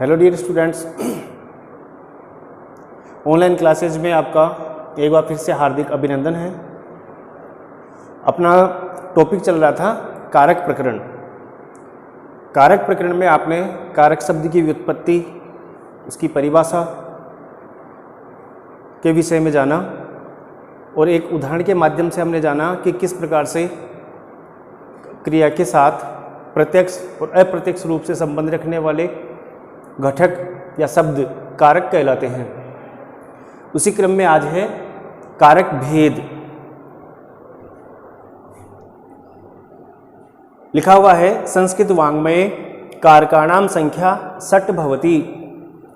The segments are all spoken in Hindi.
Hello dear students, online classes में आपका एक बार फिर से हार्दिक अभिनंदन है। अपना टॉपिक चल रहा था कारक प्रकरण। कारक प्रकरण में आपने कारक शब्द की व्युत्पत्ति, उसकी परिभाषा के विषय में जाना और एक उदाहरण के माध्यम से हमने जाना कि किस प्रकार से क्रिया के साथ प्रत्यक्ष और अप्रत्यक्ष रूप से संबंध रखने वाले घटक या शब्द कारक कहलाते हैं। उसी क्रम में आज है कारक भेद। लिखा हुआ है संस्कृत वाङ्मये कारकाणाम संख्या षट् भवति,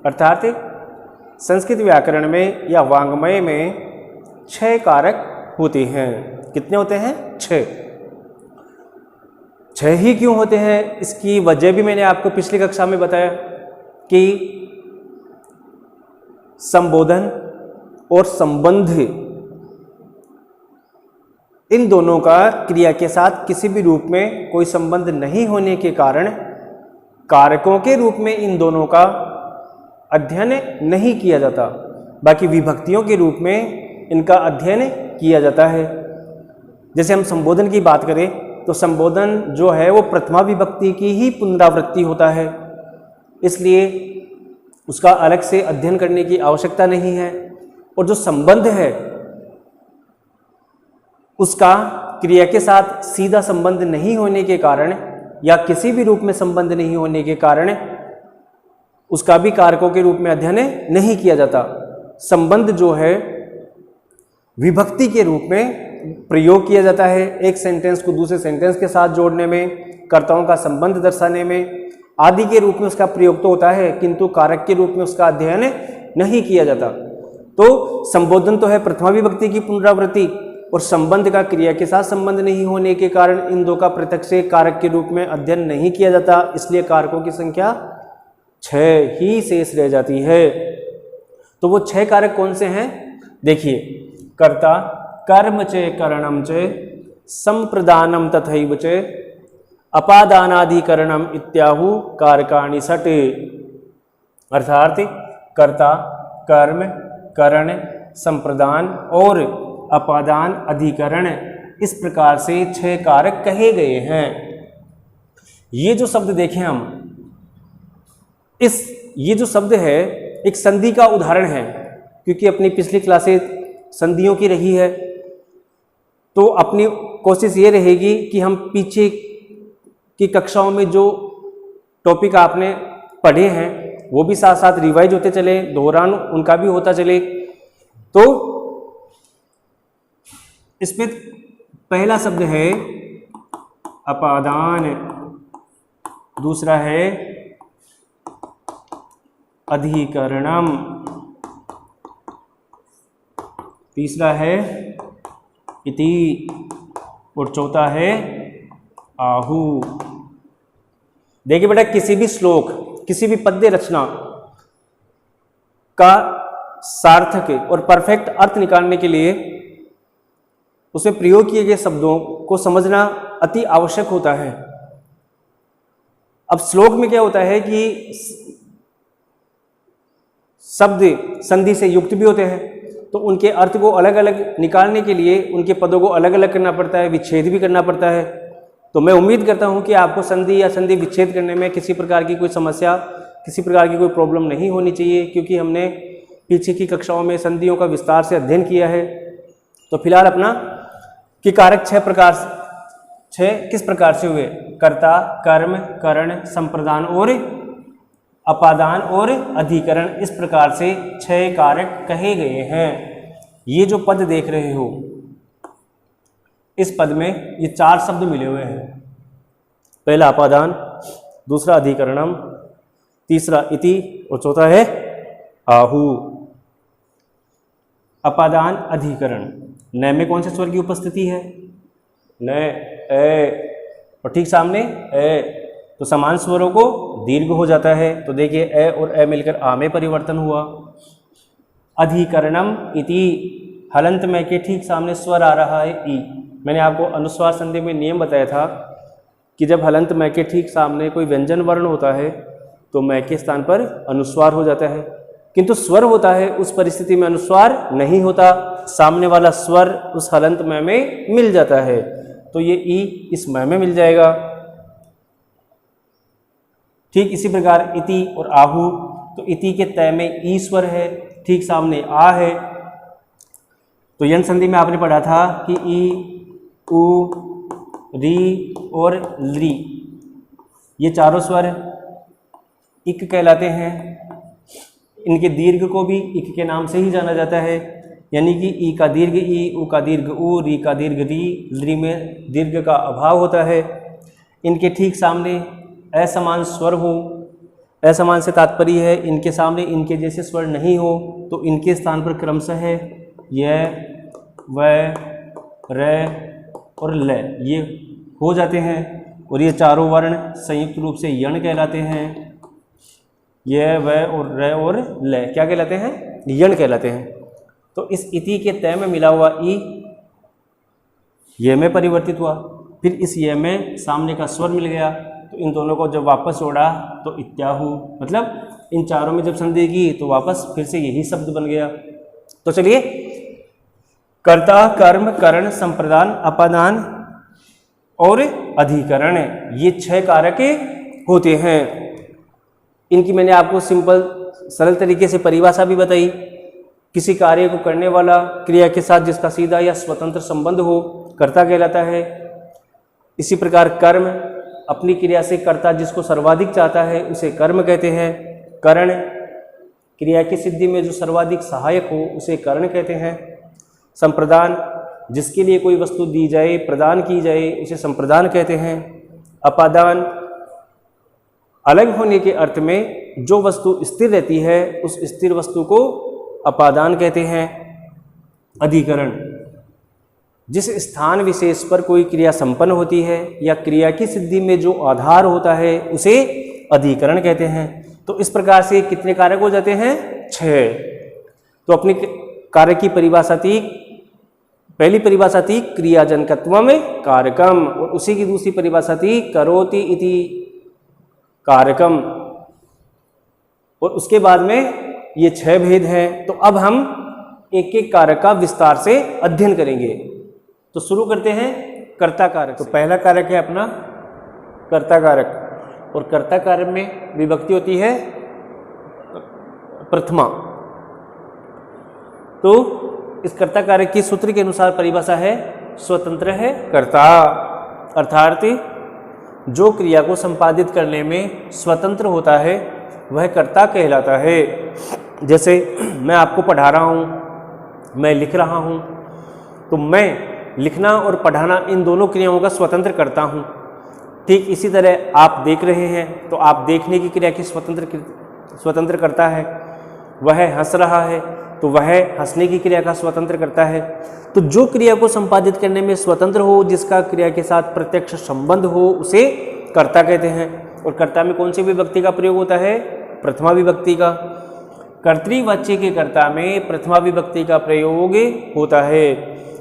अर्थात संस्कृत व्याकरण में या वाङ्मय में 6 कारक होते हैं। कितने होते हैं? 6। 6 ही क्यों होते हैं, इसकी वजह भी मैंने आपको पिछली कक्षा में बताया कि संबोधन और संबंध इन दोनों का क्रिया के साथ किसी भी रूप में कोई संबंध नहीं होने के कारण कारकों के रूप में इन दोनों का अध्ययन नहीं किया जाता, बाकी विभक्तियों के रूप में इनका अध्ययन किया जाता है। जैसे हम संबोधन की बात करें तो संबोधन जो है वो प्रथमा विभक्ति की ही पुनरावृत्ति होता है, इसलिए उसका अलग से अध्ययन करने की आवश्यकता नहीं है। और जो संबंध है उसका क्रिया के साथ सीधा संबंध नहीं होने के कारण या किसी भी रूप में संबंध नहीं होने के कारण उसका भी कारकों के रूप में अध्ययन नहीं किया जाता। संबंध जो है विभक्ति के रूप में प्रयोग किया जाता है, एक सेंटेंस को दूसरे सेंटेंस के साथ जोड़ने में, कर्ताओं का संबंध दर्शाने में आदि के रूप में उसका प्रयोग तो होता है, किंतु कारक के रूप में उसका अध्ययन नहीं किया जाता। तो संबोधन तो है प्रथमा विभक्ति की पुनरावृत्ति और संबंध का क्रिया के साथ संबंध नहीं होने के कारण इन दो का प्रत्यक्ष से कारक के रूप में अध्ययन नहीं किया जाता, इसलिए कारकों की संख्या 6 ही शेष रह जाती है। तो वो 6 कारक कौन से हैं? देखिए, कर्ता, कर्म चे करणम चे, संप्रदानम तथैव चे, अपादानाधिकरणम इत्याहु कारकाणि षट्। अर्थात कर्ता, कर्म, करण, संप्रदान और अपादान अधिकरण, इस प्रकार से 6 कारक कहे गए हैं। ये जो शब्द देखें हम, ये जो शब्द है एक संधि का उदाहरण है, क्योंकि अपनी पिछली क्लासेस संधियों की रही है, तो अपनी कोशिश ये रहेगी कि हम पीछे की कक्षाओं में जो टॉपिक आपने पढ़े हैं वो भी साथ साथ रिवाइज होते चले, दोहरान उनका भी होता चले। तो इसमें पहला शब्द है अपादान, दूसरा है अधिकरणम, तीसरा है इति और चौथा है आहु। देखिए बेटा, किसी भी श्लोक, किसी भी पद्य रचना का सार्थक और परफेक्ट अर्थ निकालने के लिए उसमें प्रयोग किए गए शब्दों को समझना अति आवश्यक होता है। अब श्लोक में क्या होता है कि शब्द संधि से युक्त भी होते हैं, तो उनके अर्थ को अलग अलग निकालने के लिए उनके पदों को अलग अलग करना पड़ता है, विच्छेद भी करना पड़ता है। तो मैं उम्मीद करता हूं कि आपको संधि या संधि विच्छेद करने में किसी प्रकार की कोई समस्या, किसी प्रकार की कोई प्रॉब्लम नहीं होनी चाहिए, क्योंकि हमने पीछे की कक्षाओं में संधियों का विस्तार से अध्ययन किया है। तो फिलहाल अपना कि कारक 6 किस प्रकार से हुए? कर्ता, कर्म, करण, संप्रदान और अपादान और अधिकरण, इस प्रकार से 6 कारक कहे गए हैं। ये जो पद देख रहे हो, इस पद में ये 4 शब्द मिले हुए हैं। पहला अपादान, दूसरा अधिकरणम, तीसरा इति और चौथा है आहु। अपादान, अधिकरण, न में कौन से स्वर की उपस्थिति है? न, ए, और ठीक सामने ए, तो समान स्वरों को दीर्घ हो जाता है। तो देखिए ए और ए मिलकर आ में परिवर्तन हुआ। अधिकरणम इति, हलंत में के ठीक सामने स्वर आ रहा है ई। मैंने आपको अनुस्वार संधि में नियम बताया था कि जब हलंत में के ठीक सामने कोई व्यंजन वर्ण होता है तो मैं के स्थान पर अनुस्वार हो जाता है। किंतु स्वर होता है उस परिस्थिति में अनुस्वार नहीं होता, सामने वाला स्वर उस हलंत मैं में मिल जाता है, तो ये ई इस मैं में मिल जाएगा। ठीक इसी प्रकार इति और आहु, तो इति के तय में ई स्वर है, ठीक सामने आ है। तो यन संधि में आपने पढ़ा था कि ई, उ, री और ली ये चारों स्वर इक कहलाते हैं। इनके दीर्घ को भी इक के नाम से ही जाना जाता है, यानी कि ई का दीर्घ ई, उ का दीर्घ उ, री का दीर्घ री, ली में दीर्घ का अभाव होता है। इनके ठीक सामने असमान स्वर हो, असमान से तात्पर्य है इनके सामने इनके जैसे स्वर नहीं हो, तो इनके स्थान पर क्रमशः य, व, र और ल ये हो जाते हैं, और ये चारों वर्ण संयुक्त रूप से यण कहलाते हैं। य, व और र और ल क्या कहलाते हैं? यण कहलाते हैं। तो इस इति के तय में मिला हुआ ई ये में परिवर्तित हुआ, फिर इस ये में सामने का स्वर मिल गया, तो इन दोनों को जब वापस जोड़ा तो इत्याहु, मतलब इन चारों में जब संधि की तो वापस फिर से यही शब्द बन गया। तो चलिए, कर्ता, कर्म, करण, संप्रदान, अपादान और अधिकरण, ये 6 कारक होते हैं। इनकी मैंने आपको सिंपल सरल तरीके से परिभाषा भी बताई। किसी कार्य को करने वाला क्रिया के साथ जिसका सीधा या स्वतंत्र संबंध हो कर्ता कहलाता है। इसी प्रकार कर्म, अपनी क्रिया से कर्ता जिसको सर्वाधिक चाहता है उसे कर्म कहते हैं। करण, क्रिया की सिद्धि में जो सर्वाधिक सहायक हो उसे करण कहते हैं। संप्रदान, जिसके लिए कोई वस्तु दी जाए, प्रदान की जाए, उसे संप्रदान कहते हैं। अपादान, अलग होने के अर्थ में जो वस्तु स्थिर रहती है उस स्थिर वस्तु को अपादान कहते हैं। अधिकरण, जिस स्थान विशेष पर कोई क्रिया संपन्न होती है या क्रिया की सिद्धि में जो आधार होता है उसे अधिकरण कहते हैं। तो इस प्रकार से कितने कारक हो जाते हैं? 6। तो अपनी कारक की परिभाषा थी, पहली परिभाषा थी क्रियाजनकत्व में कारकम, और उसी की दूसरी परिभाषा थी करोति इति कारकम, और उसके बाद में ये 6 भेद हैं। तो अब हम एक एक कारक का विस्तार से अध्ययन करेंगे। तो शुरू करते हैं कर्ता कारक। तो पहला कारक है अपना कर्ता कारक, और कर्ता कारक में विभक्ति होती है प्रथमा। तो इस कर्ता कारक की सूत्र के अनुसार परिभाषा है स्वतंत्र है कर्ता, अर्थात जो क्रिया को संपादित करने में स्वतंत्र होता है वह कर्ता कहलाता है। जैसे मैं आपको पढ़ा रहा हूँ, मैं लिख रहा हूँ, तो मैं लिखना और पढ़ाना इन दोनों क्रियाओं का स्वतंत्र करता हूँ। ठीक इसी तरह आप देख रहे हैं तो आप देखने की क्रिया की स्वतंत्र करता है। वह हंस रहा है तो वह हंसने की क्रिया का स्वतंत्र करता है। तो जो क्रिया को संपादित करने में स्वतंत्र हो, जिसका क्रिया के साथ प्रत्यक्ष संबंध हो, उसे कर्ता कहते हैं। और कर्ता में कौन सी विभक्ति का प्रयोग होता है? प्रथमा विभक्ति का। कर्तृवाच्य के कर्ता में प्रथमा विभक्ति का प्रयोग होता है।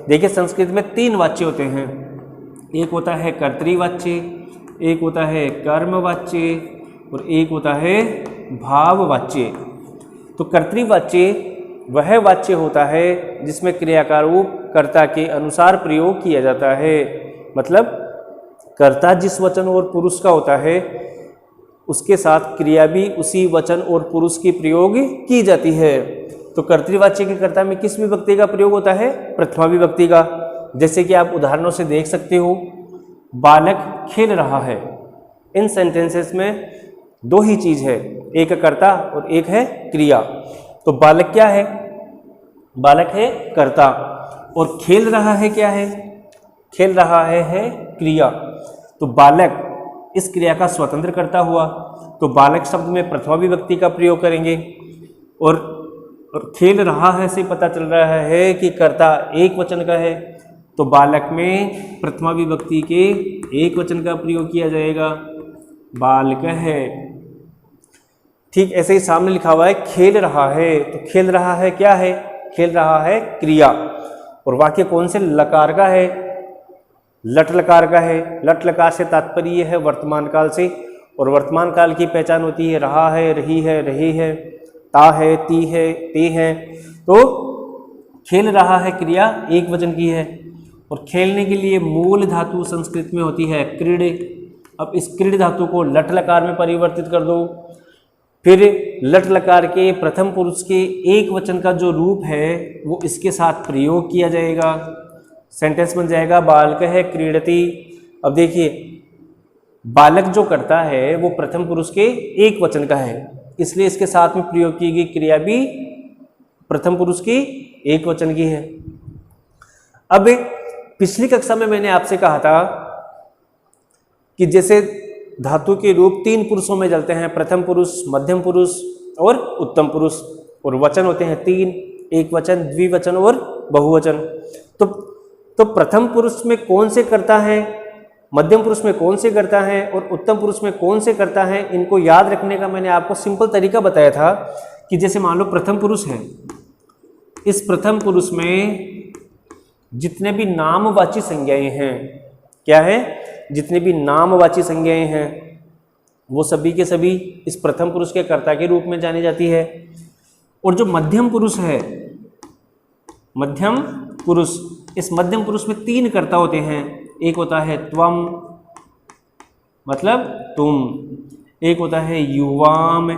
देखिए, संस्कृत में 3 वाच्य होते हैं। एक होता है कर्तृवाच्य, एक होता है कर्मवाच्य, और एक होता है भाववाच्य। तो कर्तृवाच्य वह वाच्य होता है जिसमें क्रिया का रूप कर्ता के अनुसार प्रयोग किया जाता है। मतलब कर्ता जिस वचन और पुरुष का होता है उसके साथ क्रिया भी उसी वचन और पुरुष की प्रयोग की जाती है। तो कर्तृवाच्य के कर्ता में किस विभक्ति का प्रयोग होता है? प्रथमा विभक्ति का। जैसे कि आप उदाहरणों से देख सकते हो, बालक खेल रहा है। इन सेंटेंसेस में 2 ही चीज़ है, एक कर्ता और एक है क्रिया। तो बालक क्या है? बालक है कर्ता, और खेल रहा है क्या है? खेल रहा है क्रिया। तो बालक इस क्रिया का स्वतंत्र कर्ता हुआ, तो बालक शब्द में प्रथमा विभक्ति का प्रयोग करेंगे। और खेल रहा है से पता चल रहा है कि कर्ता एक वचन का है, तो बालक में प्रथमा विभक्ति के एक वचन का प्रयोग किया जाएगा, बालक है। ठीक ऐसे ही सामने लिखा हुआ है खेल रहा है, तो खेल रहा है क्या है? खेल रहा है क्रिया। और वाक्य कौन से लकार का है? लट लकार का है। लट लकार से तात्पर्य है वर्तमान काल से, और वर्तमान काल की पहचान होती है रहा है, रही है, रहे है, ता है, ती है, ते है। तो खेल रहा है क्रिया एक वचन की है और खेलने के लिए मूल धातु संस्कृत में होती है क्रीड। अब इस क्रीड धातु को लट लकार में परिवर्तित कर दो, फिर लट लकार के प्रथम पुरुष के एक वचन का जो रूप है वो इसके साथ प्रयोग किया जाएगा, सेंटेंस बन जाएगा बालकः क्रीडति। अब देखिए बालक जो करता है वो प्रथम पुरुष के एक वचन का है, इसलिए इसके साथ में प्रयोग की गई क्रिया भी प्रथम पुरुष की एक वचन की है। अब पिछली कक्षा में मैंने आपसे कहा था कि जैसे धातु के रूप तीन पुरुषों में चलते हैं, प्रथम पुरुष, मध्यम पुरुष और उत्तम पुरुष, और वचन होते हैं तीन, एक वचन, द्विवचन और बहुवचन। तो प्रथम पुरुष में कौन से करता है, मध्यम पुरुष में कौन से करता है और उत्तम पुरुष में कौन से करता है, इनको याद रखने का मैंने आपको सिंपल तरीका बताया था कि जैसे मान लो प्रथम पुरुष है, इस प्रथम पुरुष में जितने भी नामवाची संज्ञाएं हैं, क्या है, जितने भी नामवाची संज्ञाएं हैं वो सभी के सभी इस प्रथम पुरुष के कर्ता के रूप में जानी जाती है। और जो मध्यम पुरुष है, मध्यम पुरुष, इस मध्यम पुरुष में तीन कर्ता होते हैं, एक होता है त्वम मतलब तुम, एक होता है युवाम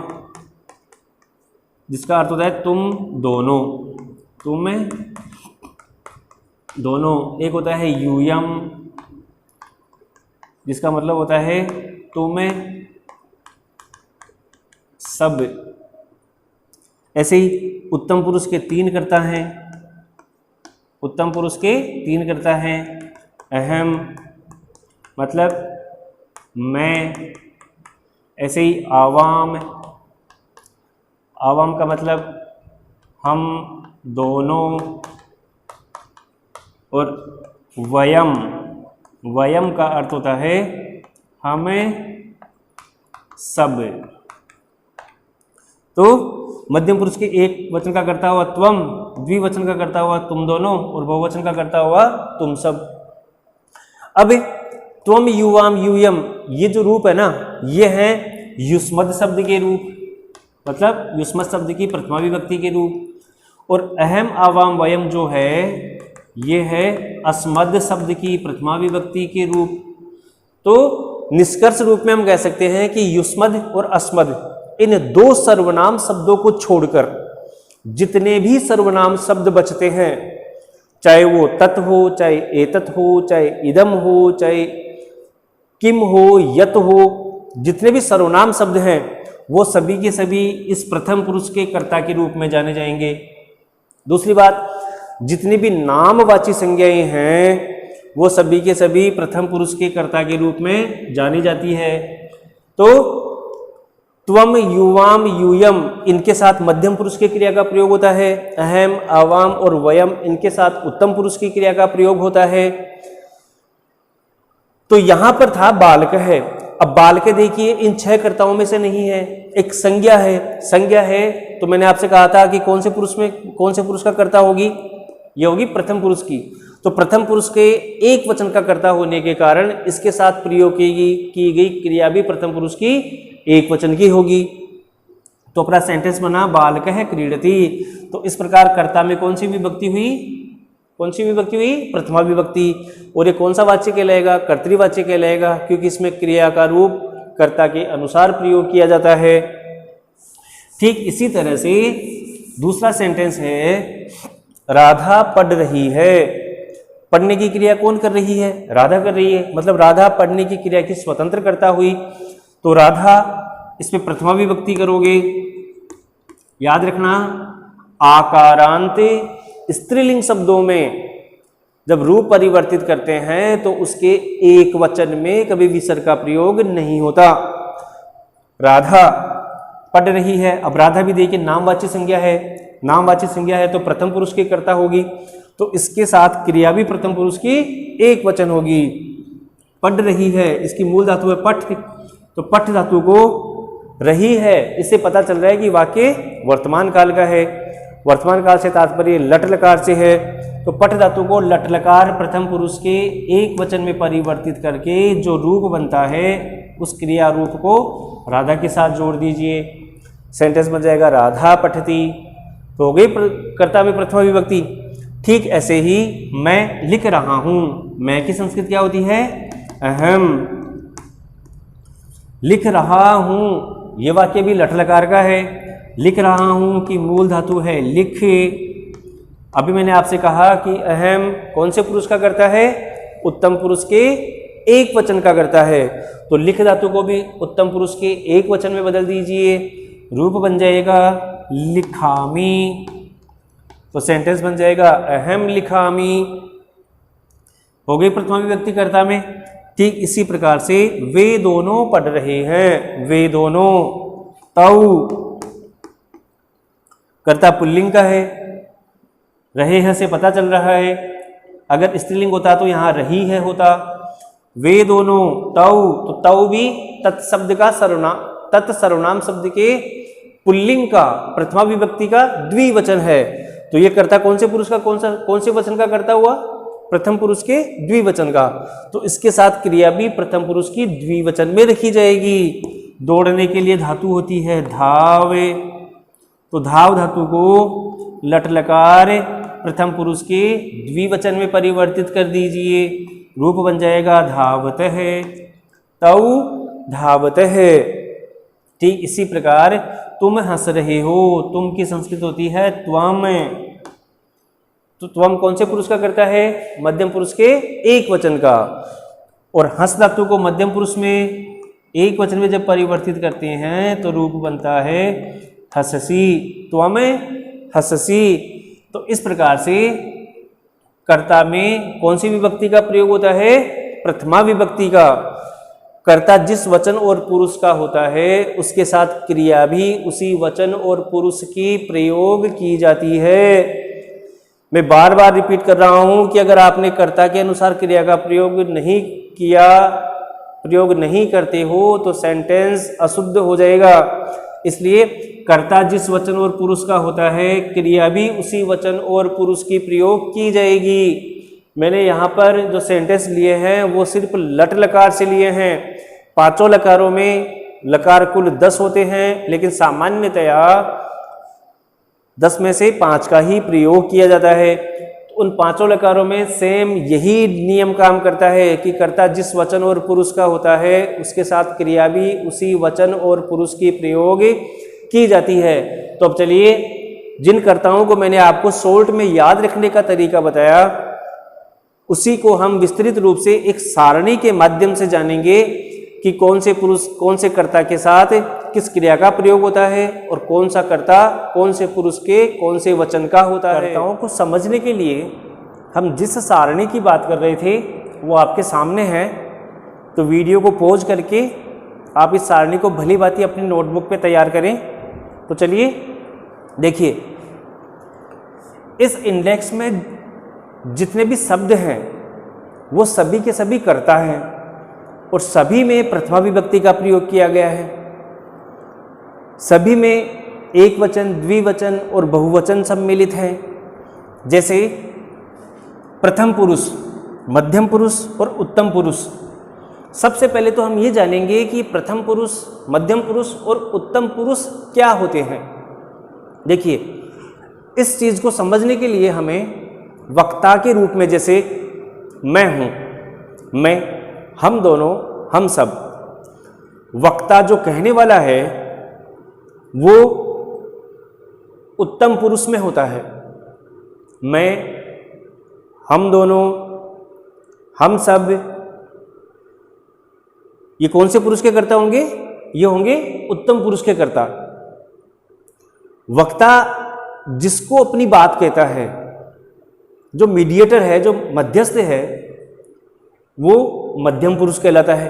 जिसका अर्थ होता है तुम दोनों, तुम दोनों, एक होता है यूयम जिसका मतलब होता है तुम सब। ऐसे ही उत्तम पुरुष के तीन कर्ता हैं, उत्तम पुरुष के तीन कर्ता हैं, अहम मतलब मैं, ऐसे ही आवाम, आवाम का मतलब हम दोनों, और वयम, वयम का अर्थ होता है हमें सब। तो मध्यम पुरुष के एक वचन का करता हुआ त्वम, द्विवचन का करता हुआ तुम दोनों और बहुवचन का करता हुआ तुम सब। अब त्वम, युवाम, यूयम, ये जो रूप है ना, ये है युष्मद शब्द के रूप, मतलब युष्मद शब्द की प्रथमा विभक्ति के रूप, और अहम, आवाम, वयम जो है ये है अस्मद शब्द की प्रथमा विभक्ति के रूप। तो निष्कर्ष रूप में हम कह सकते हैं कि युष्मद और अस्मद, इन दो सर्वनाम शब्दों को छोड़कर जितने भी सर्वनाम शब्द बचते हैं, चाहे वो तत् हो, चाहे एतत् हो, चाहे इदम हो, चाहे किम हो, यत हो, जितने भी सर्वनाम शब्द हैं वो सभी के सभी इस प्रथम पुरुष के कर्ता के रूप में जाने जाएंगे। दूसरी बात, जितनी भी नामवाची संज्ञाएं हैं वो सभी के सभी प्रथम पुरुष के कर्ता के रूप में जानी जाती है। तो त्वम, युवाम, यूयम, इनके साथ मध्यम पुरुष की क्रिया का प्रयोग होता है, अहम, आवाम और वयम, इनके साथ उत्तम पुरुष की क्रिया का प्रयोग होता है। तो यहां पर था बालक है। अब बालक देखिए इन छह कर्ताओं में से नहीं है, एक संज्ञा है, संज्ञा है तो मैंने आपसे कहा था कि कौन से पुरुष में कौन से पुरुष का कर्ता होगी, ये होगी प्रथम पुरुष की। तो प्रथम पुरुष के एक वचन का कर्ता होने के कारण इसके साथ प्रयोग की गई क्रिया भी प्रथम पुरुष की एक वचन की होगी। तो अपना सेंटेंस बना बालकः क्रीडति। तो इस प्रकार कर्ता में कौन सी विभक्ति हुई, कौन सी विभक्ति हुई, प्रथमा विभक्ति। और ये कौन सा वाच्य कहलाएगा, कर्तृवाच्य कहलाएगा, क्योंकि इसमें क्रिया का रूप कर्ता के अनुसार प्रयोग किया जाता है। ठीक इसी तरह से दूसरा सेंटेंस है राधा पढ़ रही है। पढ़ने की क्रिया कौन कर रही है, राधा कर रही है, मतलब राधा पढ़ने की क्रिया की स्वतंत्र कर्ता हुई। तो राधा, इसमें प्रथमा विभक्ति करोगे, याद रखना आकारांत स्त्रीलिंग शब्दों में जब रूप परिवर्तित करते हैं तो उसके एक वचन में कभी विसर्ग का प्रयोग नहीं होता। राधा पढ़ रही है। अब राधा भी देखिए नामवाची संज्ञा है, नामवाची संज्ञा है तो प्रथम पुरुष की कर्ता होगी, तो इसके साथ क्रिया भी प्रथम पुरुष की एक वचन होगी। पढ़ रही है, इसकी मूल धातु है पठ, तो पठ धातु को रही है, इससे पता चल रहा है कि वाक्य वर्तमान काल का है। वर्तमान काल से तात्पर्य लट लकार से है, तो पठ धातु को लट लकार प्रथम पुरुष के एक वचन में परिवर्तित करके जो रूप बनता है उस क्रिया रूप को राधा के साथ जोड़ दीजिए। सेंटेंस बन जाएगा राधा पठती। तो हो गई कर्ता में प्रथमा विभक्ति। ठीक ऐसे ही मैं लिख रहा हूं, मैं की संस्कृत क्या होती है? अहम। लिख रहा हूं, यह वाक्य भी लट लकार का है। लिख रहा हूं कि मूल धातु है लिख। अभी मैंने आपसे कहा कि अहम कौन से पुरुष का करता है? उत्तम पुरुष के एक वचन का करता है। तो लिख धातु को भी उत्तम पुरुष के एक वचन में बदल दीजिए, रूप बन जाएगा लिखामी। तो सेंटेंस बन जाएगा अहम लिखामी। हो गई प्रथमा विभक्ति कर्ता में। ठीक इसी प्रकार से वे दोनों पढ़ रहे हैं, वे दोनों। तौ कर्ता पुल्लिंग का है, रहे हैं से पता चल रहा है। अगर स्त्रीलिंग होता तो यहां रही है होता। वे दोनों तौ, तो तौ भी तत्शब्द का सर्वनाम, तत्सर्वनाम शब्द के पुल्लिंग का प्रथमा विभक्ति का द्विवचन है। तो ये कर्ता कौन से पुरुष का कौन से वचन का कर्ता हुआ? प्रथम पुरुष के द्विवचन का। तो इसके साथ क्रिया भी प्रथम पुरुष की द्विवचन में रखी जाएगी। दौड़ने के लिए धातु होती है धावे, तो धाव धातु को लट लकार प्रथम पुरुष के द्विवचन में परिवर्तित कर दीजिए, रूप बन जाएगा धावत है। तौ धावत है। ठीक इसी प्रकार तुम हंस रहे हो, तुम की संस्कृत होती है त्वम। तो त्वम कौन से पुरुष का करता है? मध्यम पुरुष के एक वचन का। और हंस धातु को मध्यम पुरुष में एक वचन में जब परिवर्तित करते हैं तो रूप बनता है हससी। त्वम हससी। तो इस प्रकार से कर्ता में कौन सी विभक्ति का प्रयोग होता है? प्रथमा विभक्ति का। कर्ता जिस वचन और पुरुष का होता है उसके साथ क्रिया भी उसी वचन और पुरुष की प्रयोग की जाती है। मैं बार बार रिपीट कर रहा हूं कि अगर आपने कर्ता के अनुसार क्रिया का प्रयोग नहीं किया, प्रयोग नहीं करते हो तो सेंटेंस अशुद्ध हो जाएगा। इसलिए कर्ता जिस वचन और पुरुष का होता है क्रिया भी उसी वचन और पुरुष की प्रयोग की जाएगी। मैंने यहाँ पर जो सेंटेंस लिए हैं वो सिर्फ लट लकार से लिए हैं। पांचों लकारों में लकार कुल 10 होते हैं, लेकिन सामान्यतया 10 में से 5 का ही प्रयोग किया जाता है। तो उन पांचों लकारों में सेम यही नियम काम करता है कि कर्ता जिस वचन और पुरुष का होता है उसके साथ क्रिया भी उसी वचन और पुरुष की प्रयोग की जाती है। तो अब चलिए जिन कर्ताओं को मैंने आपको शॉर्ट में याद रखने का तरीका बताया उसी को हम विस्तृत रूप से एक सारणी के माध्यम से जानेंगे कि कौन से पुरुष कौन से कर्ता के साथ किस क्रिया का प्रयोग होता है और कौन सा कर्ता कौन से पुरुष के कौन से वचन का होता है। कर्ताओं को समझने के लिए हम जिस सारणी की बात कर रहे थे वो आपके सामने है। तो वीडियो को पॉज करके आप इस सारणी को भली भांति अपनी नोटबुक पे तैयार करें। तो चलिए देखिए, इस इंडेक्स में जितने भी शब्द हैं वो सभी के सभी कर्ता हैं और सभी में प्रथमा विभक्ति का प्रयोग किया गया है। सभी में एक वचन, द्विवचन और बहुवचन सम्मिलित हैं। जैसे प्रथम पुरुष, मध्यम पुरुष और उत्तम पुरुष। सबसे पहले तो हम ये जानेंगे कि प्रथम पुरुष, मध्यम पुरुष और उत्तम पुरुष क्या होते हैं। देखिए, इस चीज को समझने के लिए हमें वक्ता के रूप में, जैसे मैं हूं, मैं, हम दोनों, हम सब, वक्ता जो कहने वाला है वो उत्तम पुरुष में होता है। मैं, हम दोनों, हम सब, ये कौन से पुरुष के कर्ता होंगे? ये होंगे उत्तम पुरुष के कर्ता। वक्ता जिसको अपनी बात कहता है, जो मीडिएटर है, जो मध्यस्थ है, वो मध्यम पुरुष कहलाता है।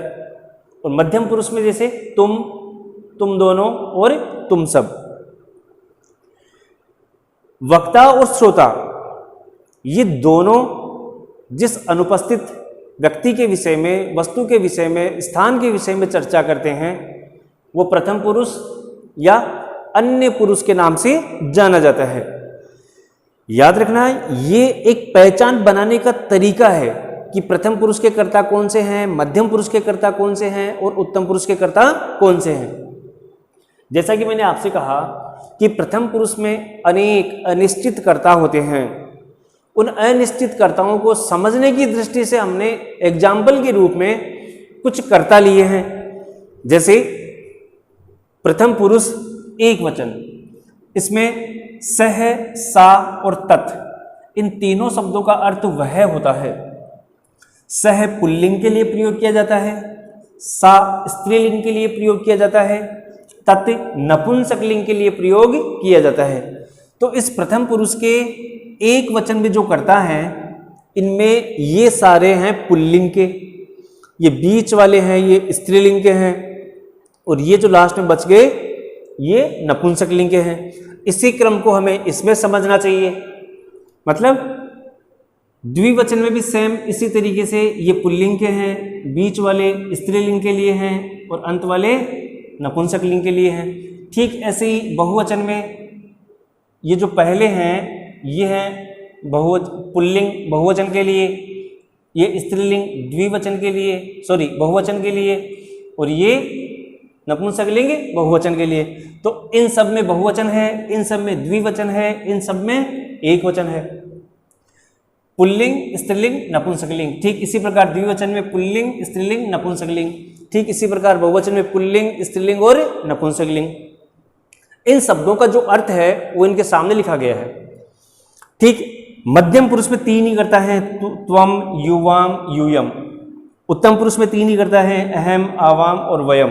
और मध्यम पुरुष में जैसे तुम, तुम दोनों और तुम सब। वक्ता और श्रोता ये दोनों जिस अनुपस्थित व्यक्ति के विषय में, वस्तु के विषय में, स्थान के विषय में चर्चा करते हैं वो प्रथम पुरुष या अन्य पुरुष के नाम से जाना जाता है। याद रखना ये एक पहचान बनाने का तरीका है कि प्रथम पुरुष के कर्ता कौन से हैं, मध्यम पुरुष के कर्ता कौन से हैं और उत्तम पुरुष के कर्ता कौन से हैं। जैसा कि मैंने आपसे कहा कि प्रथम पुरुष में अनेक अनिश्चित कर्ता होते हैं। उन अनिश्चित कर्ताओं को समझने की दृष्टि से हमने एग्जाम्पल के रूप में कुछ कर्ता लिए हैं। जैसे प्रथम पुरुष एक वचन, इसमें सह, सा और तत् इन तीनों शब्दों का अर्थ वह होता है। सह पुल्लिंग के लिए प्रयोग किया जाता है, सा स्त्रीलिंग के लिए प्रयोग किया जाता है, तत् नपुंसकलिंग के लिए प्रयोग किया जाता है। तो इस प्रथम पुरुष के एक वचन में जो कर्ता हैं इनमें ये सारे हैं पुल्लिंग के, ये बीच वाले हैं ये स्त्रीलिंग के हैं और ये जो लास्ट में बच गए ये नपुंसकलिंग के हैं। इसी क्रम को हमें इसमें समझना चाहिए। मतलब द्विवचन में भी सेम इसी तरीके से ये पुल्लिंग के हैं, बीच वाले स्त्रीलिंग के लिए हैं और अंत वाले नपुंसकलिंग के लिए हैं। ठीक ऐसे ही बहुवचन में ये जो पहले हैं ये हैं पुल्लिंग बहुवचन के लिए, ये स्त्रीलिंग द्विवचन के लिए, सॉरी बहुवचन के लिए, और ये नपुंसकलिंग बहुवचन के लिए। तो इन सब में बहुवचन है, इन सब में द्विवचन है, इन सब में एक वचन है। पुल्लिंग स्त्रीलिंग नपुंसकलिंग, ठीक इसी प्रकार द्विवचन में पुल्लिंग स्त्रीलिंग नपुंसकलिंग, ठीक इसी प्रकार बहुवचन में पुल्लिंग स्त्रीलिंग और नपुंसकलिंग। इन शब्दों का जो अर्थ है वो इनके सामने लिखा गया है। ठीक, मध्यम पुरुष में तीन ही करता है, त्वम युवाम यूयम। उत्तम पुरुष में तीन ही करता है, अहम आवाम और वयम।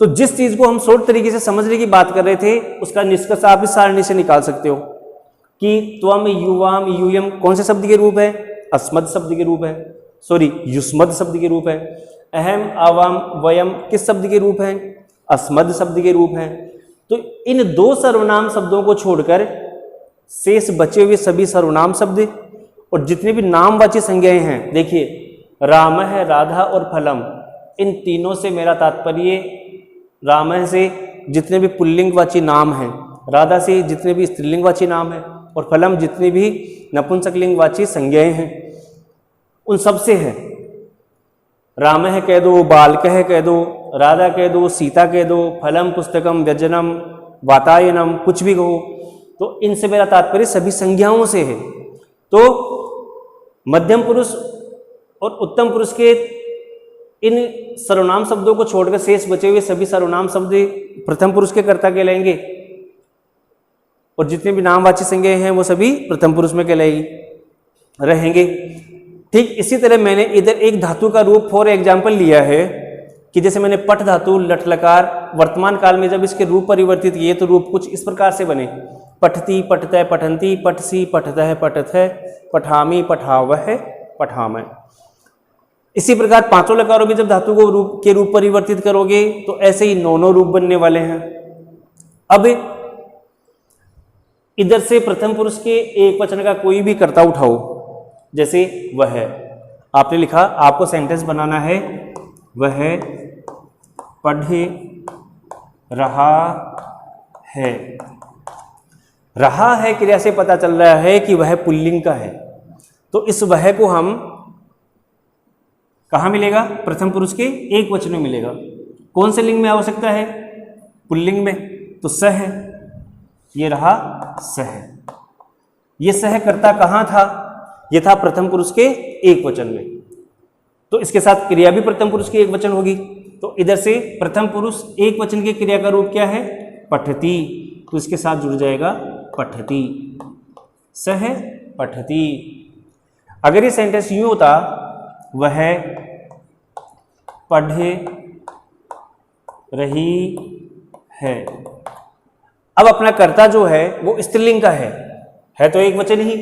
तो जिस चीज को हम शॉर्ट तरीके से समझने की बात कर रहे थे उसका निष्कर्ष आप इस सारणी से निकाल सकते हो कि त्वम युवाम यूयम कौन से शब्द के रूप है? अस्मद शब्द के रूप है, सॉरी युष्मद शब्द के रूप है। अहम आवाम वयम किस शब्द के रूप है? अस्मद शब्द के रूप है। तो इन दो सर्वनाम शब्दों को छोड़कर शेष बचे हुए सभी सर्वनाम शब्द और जितने भी नामवाची संज्ञाएं हैं, देखिए राम है, राधा और फलम, इन तीनों से मेरा तात्पर्य राम से जितने भी पुल्लिंगवाची नाम हैं, राधा से जितने भी स्त्रीलिंगवाची नाम हैं और फलम जितने भी नपुंसकलिंगवाची संज्ञाएं हैं उन सब से है। राम है कह दो, बालक है कह दो, राधा कह दो, सीता कह दो, फलम पुस्तकम व्यजनम वातायनम कुछ भी कहो, तो इनसे मेरा तात्पर्य सभी संज्ञाओं से है। तो मध्यम पुरुष और उत्तम पुरुष के इन सर्वनाम शब्दों को छोड़कर शेष बचे हुए सभी सर्वनाम शब्द प्रथम पुरुष के कर्ता कहलाएंगे और जितने भी नामवाची संज्ञाएं हैं वो सभी प्रथम पुरुष में कहलाएगी रहेंगे। ठीक इसी तरह मैंने इधर एक धातु का रूप फॉर एग्जाम्पल लिया है कि जैसे मैंने पठ धातु लट लकार वर्तमान काल में जब इसके रूप परिवर्तित किए तो रूप कुछ इस प्रकार से बने, पठती पठतः पठंती, पठसी पठतः पठथः, पठामी पठावह पठामय। इसी प्रकार पांचों लकारों में जब धातु को रूप परिवर्तित करोगे तो ऐसे ही नौ रूप बनने वाले हैं। अब इधर से प्रथम पुरुष के एक वचन का कोई भी कर्ता उठाओ, जैसे वह, आपने लिखा, आपको सेंटेंस बनाना है, वह पढ़ रहा है। रहा है क्रिया से पता चल रहा है कि वह पुल्लिंग का है। तो इस वह को हम कहाँ मिलेगा? प्रथम पुरुष के एक वचन में मिलेगा। कौन से लिंग में आवश्यकता है? पुल्लिंग में। तो सह, ये रहा सह। ये सह कर्ता कहाँ था? ये था प्रथम पुरुष के एक वचन में। तो इसके साथ क्रिया भी प्रथम पुरुष की एक वचन होगी। तो इधर से प्रथम पुरुष एक वचन की क्रिया का रूप क्या है? पठती। तो इसके साथ जुड़ जाएगा पठती, सह पठती। अगर ये सेंटेंस यूं होता, वह पढ़ रही है। अब अपना कर्ता जो है वो स्त्रीलिंग का है तो एक वचन ही।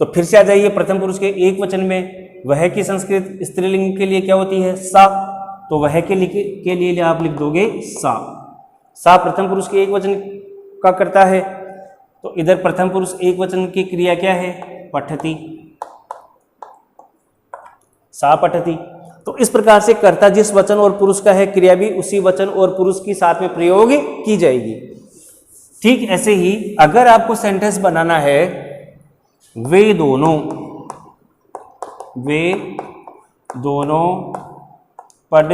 तो फिर से आ जाइए प्रथम पुरुष के एक वचन में, वह की संस्कृत स्त्रीलिंग के लिए क्या होती है? सा। तो वह के लिए आप लिख दोगे सा। सा प्रथम पुरुष के एक वचन का कर्ता है। तो इधर प्रथम पुरुष एक वचन की क्रिया क्या है? पठती, सा पठती। तो इस प्रकार से कर्ता जिस वचन और पुरुष का है, क्रिया भी उसी वचन और पुरुष की साथ में प्रयोग की जाएगी। ठीक ऐसे ही अगर आपको सेंटेंस बनाना है वे दोनों पढ़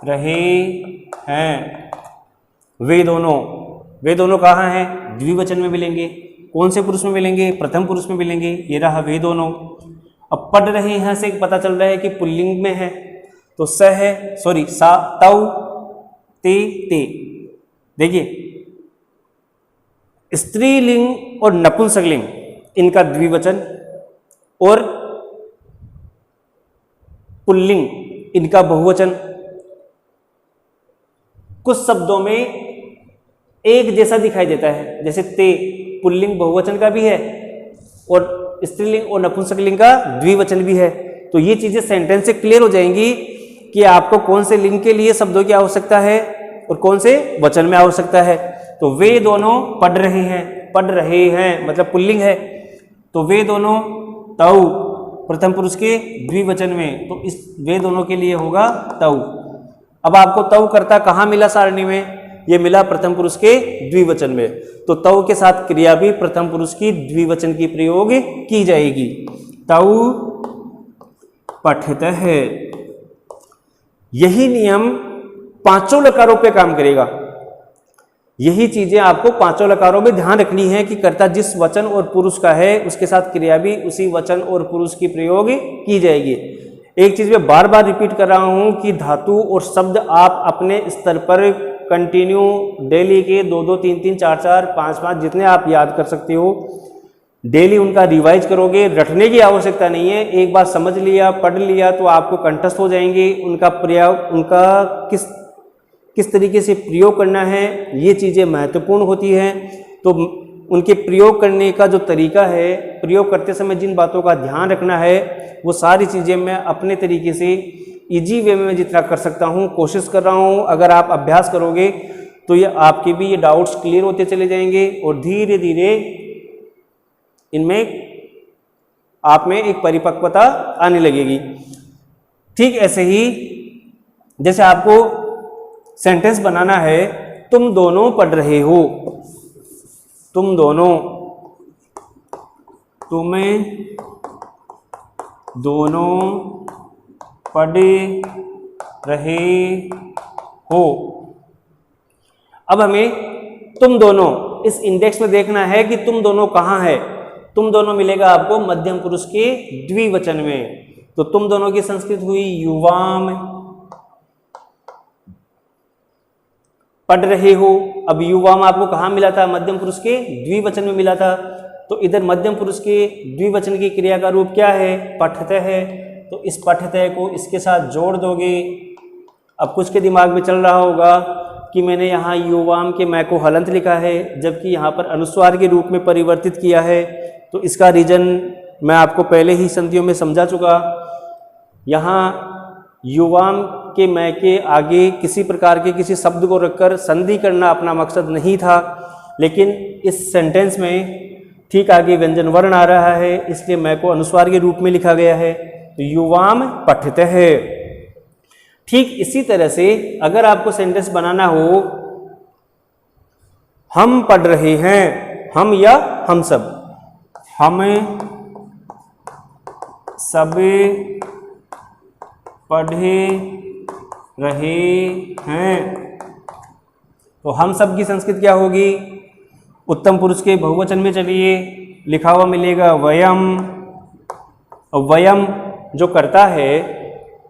रहे हैं। वे दोनों कहाँ हैं? द्विवचन में मिलेंगे। कौन से पुरुष में मिलेंगे? प्रथम पुरुष में मिलेंगे। ये रहा वे दोनों। अब पढ़ रहे हैं से पता चल रहा है कि पुल्लिंग में है, तो स है, सॉरी सा, तौ, ते। देखिए स्त्रीलिंग और नपुंसकलिंग इनका द्विवचन और पुल्लिंग इनका बहुवचन कुछ शब्दों में एक जैसा दिखाई देता है। जैसे ते पुल्लिंग बहुवचन का भी है और स्त्रीलिंग और नपुंसकलिंग का द्विवचन भी है। तो ये चीजें सेंटेंस से क्लियर हो जाएंगी कि आपको कौन से लिंग के लिए शब्दों की आवश्यकता है और कौन से वचन में आवश्यकता है। तो वे दोनों पढ़ रहे हैं मतलब पुल्लिंग है, तो वे दोनों तौ प्रथम पुरुष के द्विवचन में, तो इस वे दोनों के लिए होगा तौ। अब आपको तौ कर्ता कहाँ मिला सारणी में? ये मिला प्रथम पुरुष के द्विवचन में, तो तौ के साथ क्रिया भी प्रथम पुरुष की द्विवचन की प्रयोग की जाएगी। तौ पठित है। यही नियम पांचों लकारों पे काम करेगा। यही चीजें आपको पांचों लकारों में ध्यान रखनी है कि कर्ता जिस वचन और पुरुष का है उसके साथ क्रिया भी उसी वचन और पुरुष की प्रयोग की जाएगी। एक चीज मैं बार बार रिपीट कर रहा हूं कि धातु और शब्द आप अपने स्तर पर कंटिन्यू डेली के 2-2, 3-3, 4-4, 5-5 जितने आप याद कर सकते हो डेली उनका रिवाइज करोगे। रटने की आवश्यकता नहीं है, एक बार समझ लिया, पढ़ लिया तो आपको कंठस्थ हो जाएंगे। उनका प्रयोग, उनका किस तरीके से प्रयोग करना है, ये चीज़ें महत्वपूर्ण होती हैं। तो उनके प्रयोग करने का जो तरीका है, प्रयोग करते समय जिन बातों का ध्यान रखना है, वो सारी चीज़ें मैं अपने तरीके से इजी वे में जितना कर सकता हूँ कोशिश कर रहा हूँ। अगर आप अभ्यास करोगे तो ये आपके भी ये डाउट्स क्लियर होते चले जाएंगे और धीरे धीरे इनमें आप में एक परिपक्वता आने लगेगी। ठीक ऐसे ही जैसे आपको सेंटेंस बनाना है, तुम दोनों पढ़ रहे हो, तुम दोनों, तुम्हें दोनों पढ़ रहे हो। अब हमें तुम दोनों इस इंडेक्स में देखना है कि तुम दोनों कहाँ है। तुम दोनों मिलेगा आपको मध्यम पुरुष के द्विवचन में। तो तुम दोनों की संस्कृत हुई युवाम। पढ़ रहे हो, अब युवाम आपको कहाँ मिला था? मध्यम पुरुष के द्विवचन में मिला था। तो इधर मध्यम पुरुष के द्विवचन की क्रिया का रूप क्या है? पठित है। तो इस पठित को इसके साथ जोड़ दोगे। अब कुछ के दिमाग में चल रहा होगा कि मैंने यहाँ युवाम के मैं को हलंत लिखा है जबकि यहाँ पर अनुस्वार के रूप में परिवर्तित किया है। तो इसका रीजन मैं आपको पहले ही संधियों में समझा चुका। यहाँ युवाम के मैं के आगे किसी प्रकार के किसी शब्द को रखकर संधि करना अपना मकसद नहीं था, लेकिन इस सेंटेंस में ठीक आगे व्यंजन वर्ण आ रहा है, इसलिए मैं को अनुस्वार के रूप में लिखा गया है। तो युवाम पठित है। ठीक इसी तरह से अगर आपको सेंटेंस बनाना हो, हम पढ़ रहे हैं, हम या हम सब, हम सब पढ़ रहे हैं। तो हम सब की संस्कृत क्या होगी? उत्तम पुरुष के बहुवचन में चलिए, लिखा हुआ मिलेगा वयम। वयम जो करता है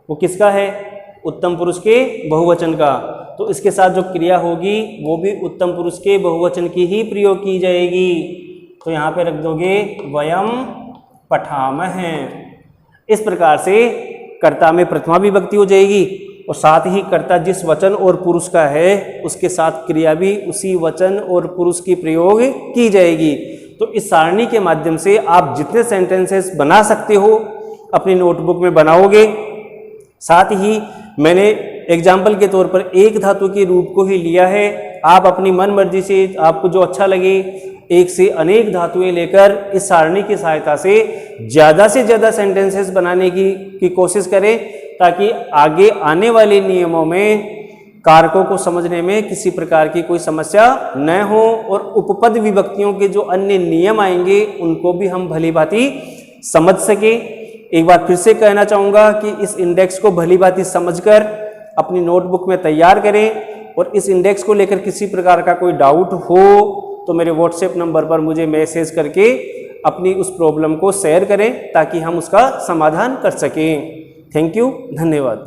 वो किसका है? उत्तम पुरुष के बहुवचन का। तो इसके साथ जो क्रिया होगी वो भी उत्तम पुरुष के बहुवचन की ही प्रयोग की जाएगी। तो यहाँ पे रख दोगे वयम पठामः। इस प्रकार से कर्ता में प्रथमा विभक्ति हो जाएगी और साथ ही कर्ता जिस वचन और पुरुष का है उसके साथ क्रिया भी उसी वचन और पुरुष की प्रयोग की जाएगी। तो इस सारणी के माध्यम से आप जितने सेंटेंसेस बना सकते हो अपनी नोटबुक में बनाओगे। साथ ही मैंने एग्जाम्पल के तौर पर एक धातु के रूप को ही लिया है। आप अपनी मन मर्जी से आपको जो अच्छा लगे एक से अनेक धातुएं लेकर इस सारणी की सहायता से ज़्यादा सेंटेंसेस बनाने की कोशिश करें, ताकि आगे आने वाले नियमों में कारकों को समझने में किसी प्रकार की कोई समस्या न हो और उपपद विभक्तियों के जो अन्य नियम आएंगे उनको भी हम भली भांति समझ सके। एक बार फिर से कहना चाहूँगा कि इस इंडेक्स को भली भांति समझकर अपनी नोटबुक में तैयार करें और इस इंडेक्स को लेकर किसी प्रकार का कोई डाउट हो तो मेरे व्हाट्सएप नंबर पर मुझे मैसेज करके अपनी उस प्रॉब्लम को शेयर करें ताकि हम उसका समाधान कर सकें। थैंक यू, धन्यवाद।